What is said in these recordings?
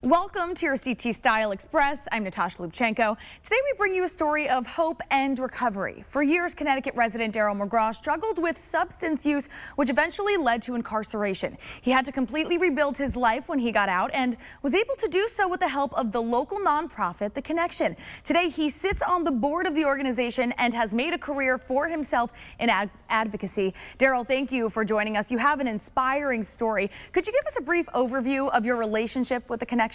Welcome to your CT Style Express. I'm Natasha Lubchenko. Today we bring you a story of hope and recovery. For years, Connecticut resident Daryl McGraw struggled with substance use, which eventually led to incarceration. He had to completely rebuild his life when he got out and was able to do so with the help of the local nonprofit, The Connection. Today, he sits on the board of the organization and has made a career for himself in advocacy. Daryl, thank you for joining us. You have an inspiring story. Could you give us a brief overview of your relationship with The Connection?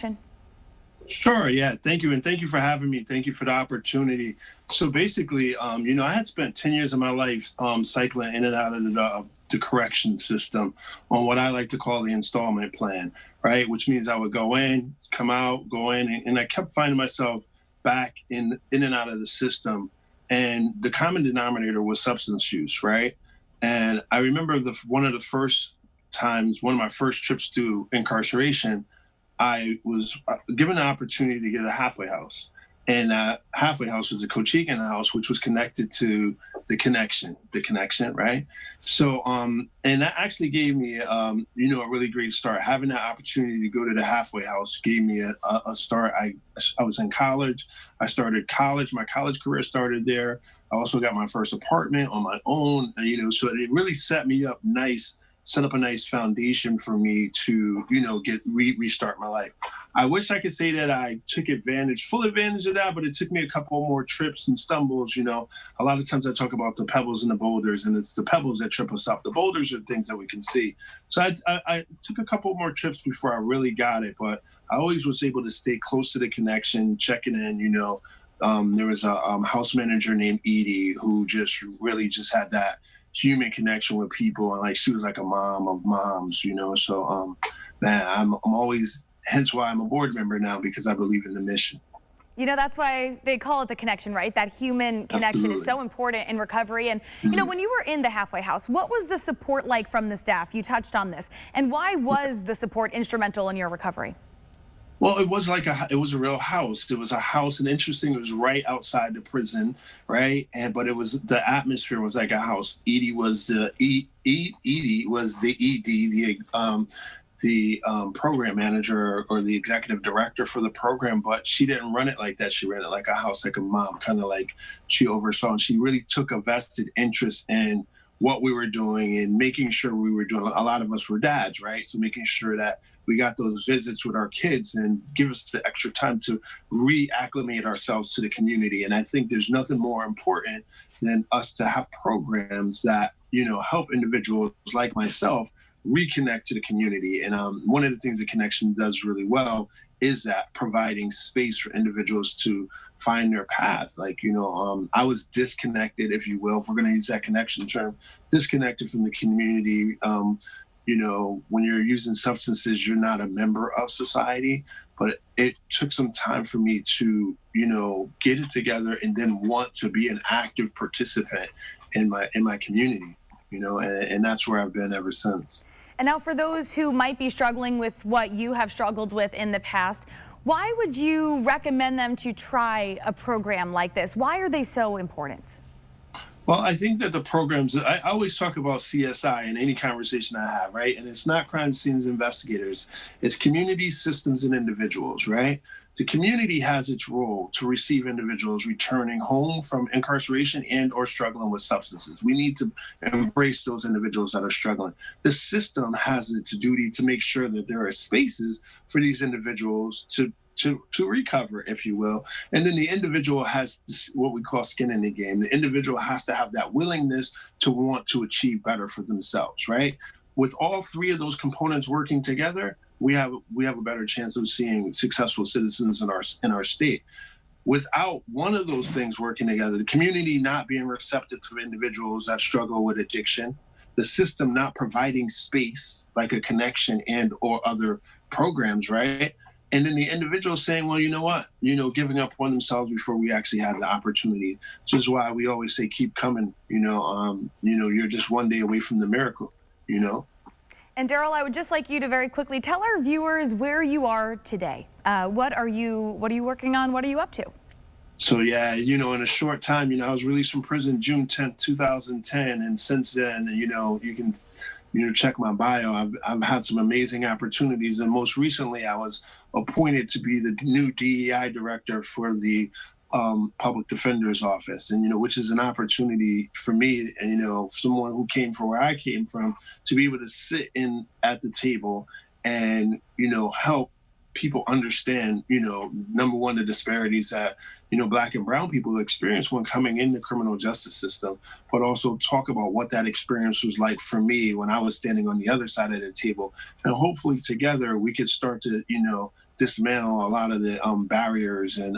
Sure. Yeah. Thank you. And thank you for having me. Thank you for the opportunity. So basically, I had spent 10 years of my life cycling in and out of the correction system on what I like to call the installment plan, right? Which means I would go in, come out, go in, and I kept finding myself back in and out of the system. And the common denominator was substance use, right? And I remember one of my first trips to incarceration, I was given the opportunity to get a halfway house. And that halfway house was a Cochegan house, which was connected to the connection, right? So, and that actually gave me, a really great start. Having that opportunity to go to the halfway house gave me a start. I was in college. I started college. My college career started there. I also got my first apartment on my own, so it really set me up set up a nice foundation for me to, restart my life. I wish I could say that I took full advantage of that, but it took me a couple more trips and stumbles. A lot of times I talk about the pebbles and the boulders, and it's the pebbles that trip us up. The boulders are things that we can see. So I took a couple more trips before I really got it, but I always was able to stay close to the connection, checking in, there was a house manager named Edie who just had that human connection with people, and like she was like a mom of moms, so I'm always, hence why I'm a board member now, because I believe in the mission. That's why they call it The Connection, right? That human connection is so important in recovery. And when you were in the halfway house, what was the support like from the staff? You touched on this. And why was the support instrumental in your recovery? Well, it was a real house. It was a house, and interesting, it was right outside the prison, right? But the atmosphere was like a house. Edie was the ED, the program manager or the executive director for the program, but she didn't run it like that. She ran it like a house, like a mom, kind of like she oversaw, and she really took a vested interest in what we were doing and making sure we were doing. A lot of us were dads, right? So making sure that we got those visits with our kids and give us the extra time to reacclimate ourselves to the community. And I think there's nothing more important than us to have programs that, help individuals like myself reconnect to the community. And one of the things the Connection does really well is that providing space for individuals to find their path. I was disconnected, if you will, if we're going to use that connection term, disconnected from the community. When you're using substances, you're not a member of society, but it took some time for me to, get it together and then want to be an active participant in my community, and that's where I've been ever since. And now for those who might be struggling with what you have struggled with in the past, why would you recommend them to try a program like this? Why are they so important? Well, I think that the programs, I always talk about CSI in any conversation I have, right? And it's not crime scenes investigators, it's community, systems, and individuals, right? The community has its role to receive individuals returning home from incarceration and or struggling with substances. We need to embrace those individuals that are struggling. The system has its duty to make sure that there are spaces for these individuals to recover, if you will. And then the individual has this, what we call skin in the game. The individual has to have that willingness to want to achieve better for themselves, right? With all three of those components working together, we have a better chance of seeing successful citizens in our state. Without one of those things working together, the community not being receptive to individuals that struggle with addiction, the system not providing space like a Connection and or other programs, right? And then the individual saying, well, you know what, giving up on themselves before we actually have the opportunity. Which is why we always say, keep coming, you're just one day away from the miracle, And Daryl, I would just like you to very quickly tell our viewers where you are today. What are you working on? What are you up to? So, yeah, in a short time, I was released from prison June 10th, 2010. And since then, you can check my bio, I've had some amazing opportunities. And most recently, I was appointed to be the new DEI director for the public defender's office, and which is an opportunity for me, and someone who came from where I came from, to be able to sit in at the table and help people understand, number one, the disparities that Black and brown people experience when coming in the criminal justice system, but also talk about what that experience was like for me when I was standing on the other side of the table, and hopefully together we could start to dismantle a lot of the barriers and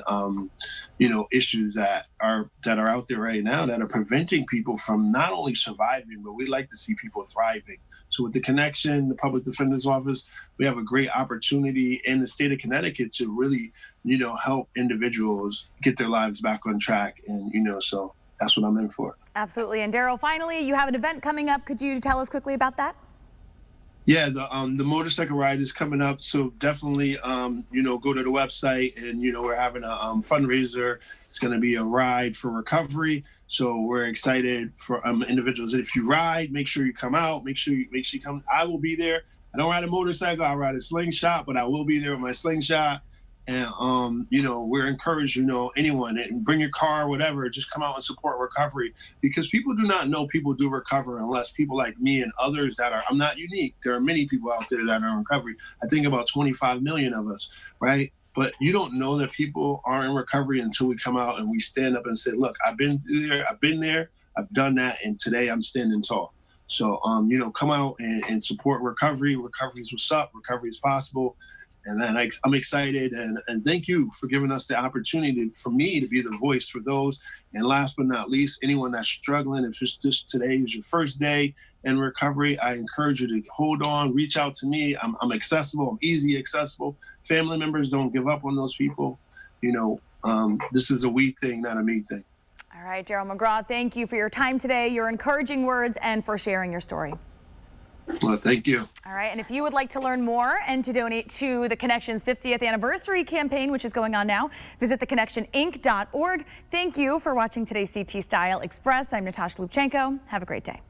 issues that are out there right now that are preventing people from not only surviving, but we'd like to see people thriving. So with the connection, the public defender's office, we have a great opportunity in the state of Connecticut to really help individuals get their lives back on track, and so that's what I'm in for. Absolutely. And Daryl, finally, you have an event coming up. Could you tell us quickly about that? Yeah, the motorcycle ride is coming up, so definitely go to the website, and we're having a fundraiser. It's going to be a ride for recovery, so we're excited for individuals. And if you ride, make sure you come out. Make sure you come. I will be there. I don't ride a motorcycle. I ride a slingshot, but I will be there with my slingshot. And we're encouraged, anyone, and bring your car, whatever, just come out and support recovery, because people do not know people do recover unless people like me and others that are, I'm not unique. There are many people out there that are in recovery. I think about 25 million of us, right? But you don't know that people are in recovery until we come out and we stand up and say, look, I've been there, I've done that, and today I'm standing tall. So, come out and support recovery. Recovery is what's up. Recovery is possible. And then I'm excited, and thank you for giving us the opportunity for me to be the voice for those. And last but not least, anyone that's struggling, if just today is your first day in recovery, I encourage you to hold on, reach out to me. I'm accessible, I'm easy accessible. Family members, don't give up on those people. This is a we thing, not a me thing. All right, Daryl McGraw, thank you for your time today, your encouraging words, and for sharing your story. Well, thank you. All right, and if you would like to learn more and to donate to the Connection's 50th anniversary campaign, which is going on now, visit theconnectioninc.org. Thank you for watching today's CT Style Express. I'm Natasha Lubchenko. Have a great day.